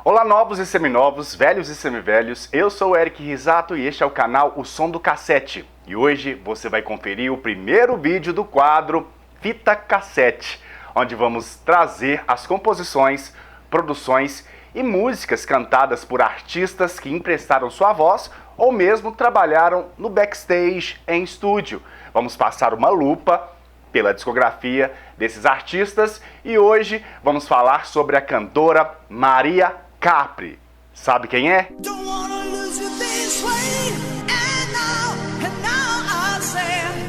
Olá novos e seminovos, velhos e semivelhos, eu sou o Eric Risato e este é o canal O Som do Cassete. E hoje você vai conferir o primeiro vídeo do quadro Fita Cassete, onde vamos trazer as composições, produções e músicas cantadas por artistas que emprestaram sua voz ou mesmo trabalharam no backstage em estúdio. Vamos passar uma lupa pela discografia desses artistas e hoje vamos falar sobre a cantora Maria Capri. Sabe quem é?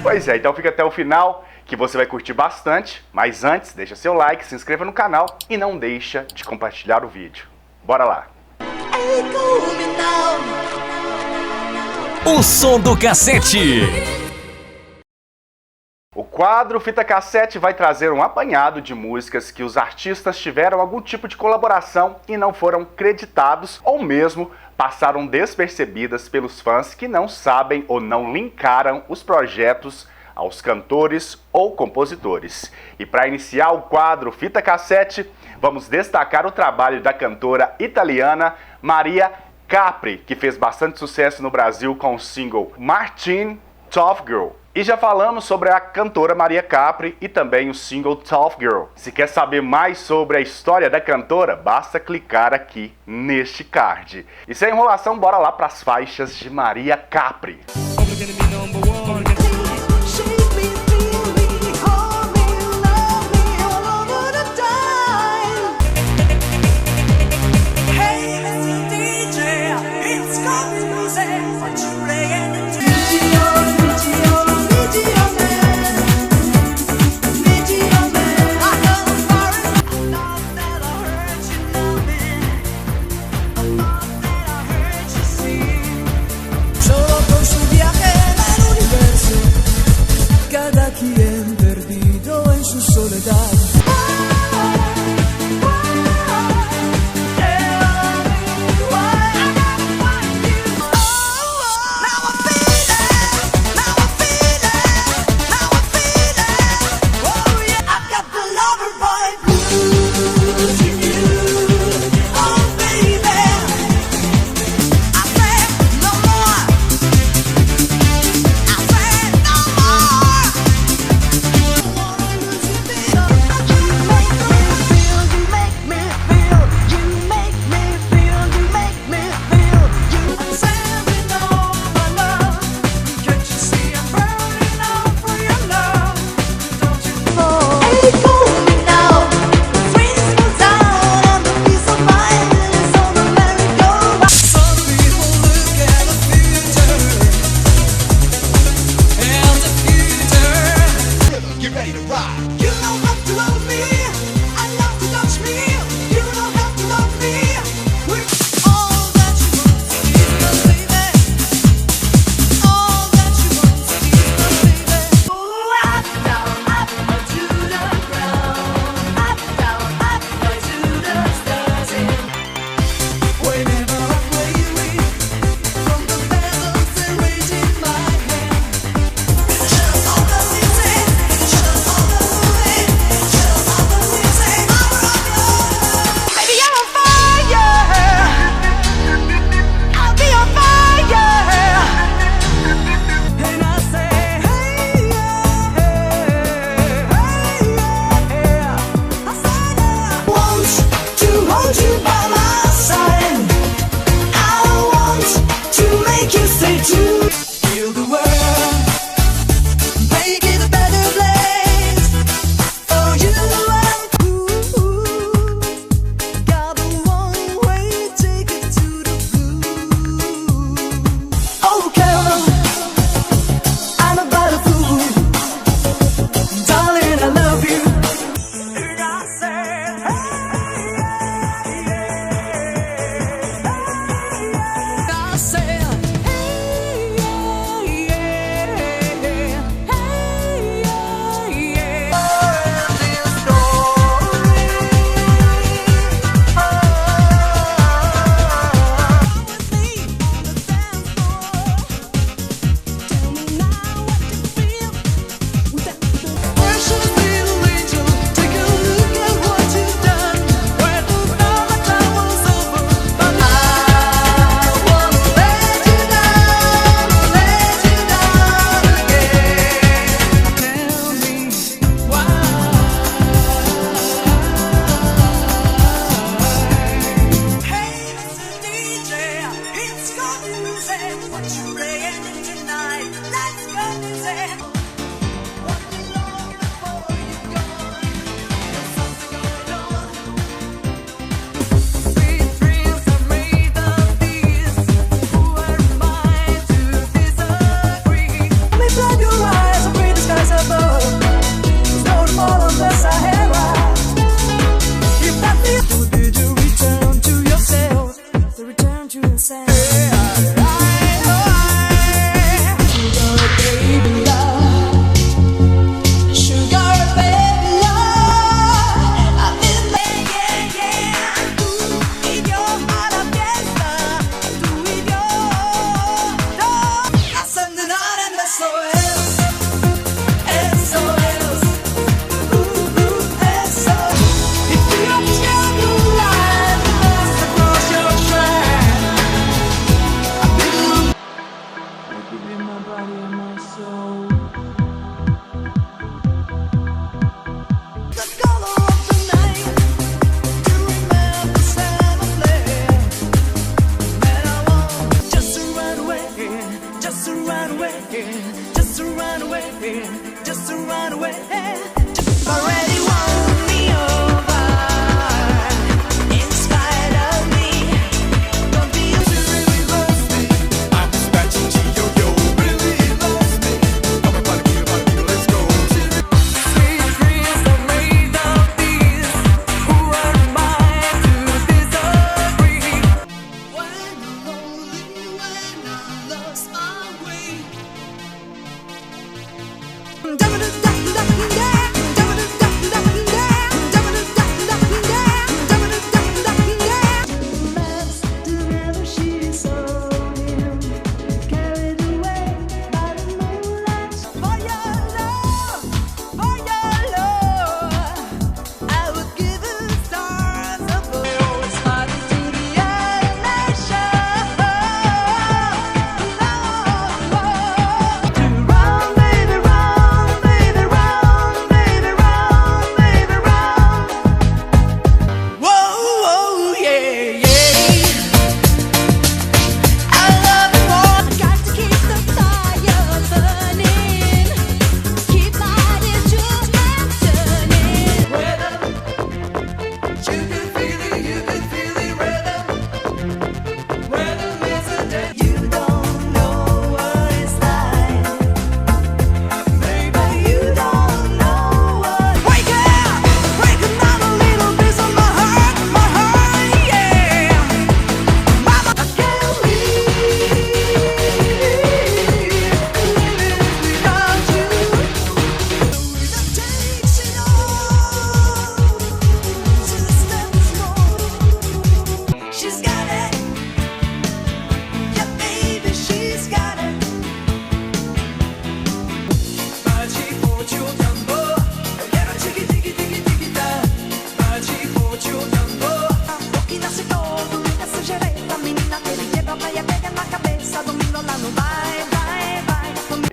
Pois é, então fica até o final que você vai curtir bastante, mas antes deixa seu like, se inscreva no canal e não deixa de compartilhar o vídeo. Bora lá! O Som do Cassete. O quadro Fita Cassete vai trazer um apanhado de músicas que os artistas tiveram algum tipo de colaboração e não foram creditados ou mesmo passaram despercebidas pelos fãs que não sabem ou não linkaram os projetos aos cantores ou compositores. E para iniciar o quadro Fita Cassete, vamos destacar o trabalho da cantora italiana Maria Capri, que fez bastante sucesso no Brasil com o single Martin Tough Girl. E já falamos sobre a cantora Maria Capri e também o single Tough Girl. Se quer saber mais sobre a história da cantora, basta clicar aqui neste card. E sem enrolação, bora lá para as faixas de Maria Capri.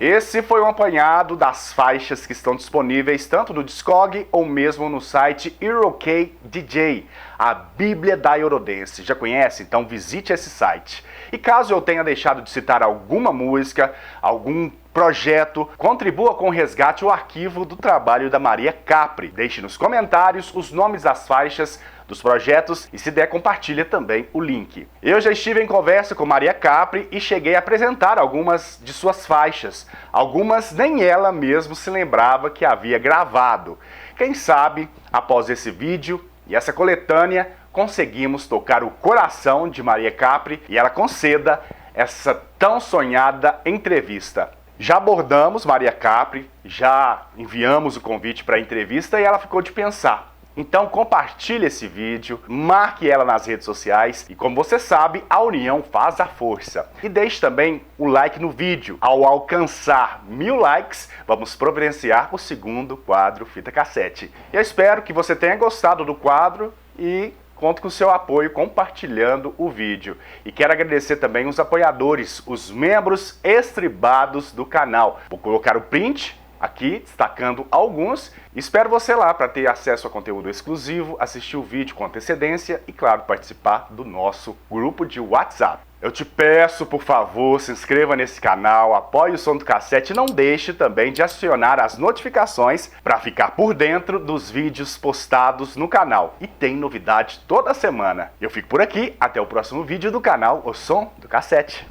Esse foi um apanhado das faixas que estão disponíveis tanto no Discog ou mesmo no site Eurokey DJ, a Bíblia da Eurodance. Já conhece? Então visite esse site. E caso eu tenha deixado de citar alguma música, algum projeto, contribua com o resgate ou arquivo do trabalho da Maria Capri. Deixe nos comentários os nomes das faixas, dos projetos e, se der, compartilha também o link. Eu já estive em conversa com Maria Capri e cheguei a apresentar algumas de suas faixas. Algumas nem ela mesma se lembrava que havia gravado. Quem sabe, após esse vídeo e essa coletânea, conseguimos tocar o coração de Maria Capri e ela conceda essa tão sonhada entrevista. Já abordamos Maria Capri, já enviamos o convite para a entrevista e ela ficou de pensar. Então compartilhe esse vídeo, marque ela nas redes sociais e, como você sabe, a união faz a força. E deixe também o like no vídeo. Ao alcançar 1000 likes, vamos providenciar o segundo quadro Fita Cassete. Eu espero que você tenha gostado do quadro e conto com o seu apoio compartilhando o vídeo. E quero agradecer também os apoiadores, os membros estribados do canal. Vou colocar o print aqui, destacando alguns. Espero você lá para ter acesso a conteúdo exclusivo, assistir o vídeo com antecedência e, claro, participar do nosso grupo de WhatsApp. Eu te peço, por favor, se inscreva nesse canal, apoie o Som do Cassete e não deixe também de acionar as notificações para ficar por dentro dos vídeos postados no canal. E tem novidade toda semana. Eu fico por aqui, até o próximo vídeo do canal O Som do Cassete.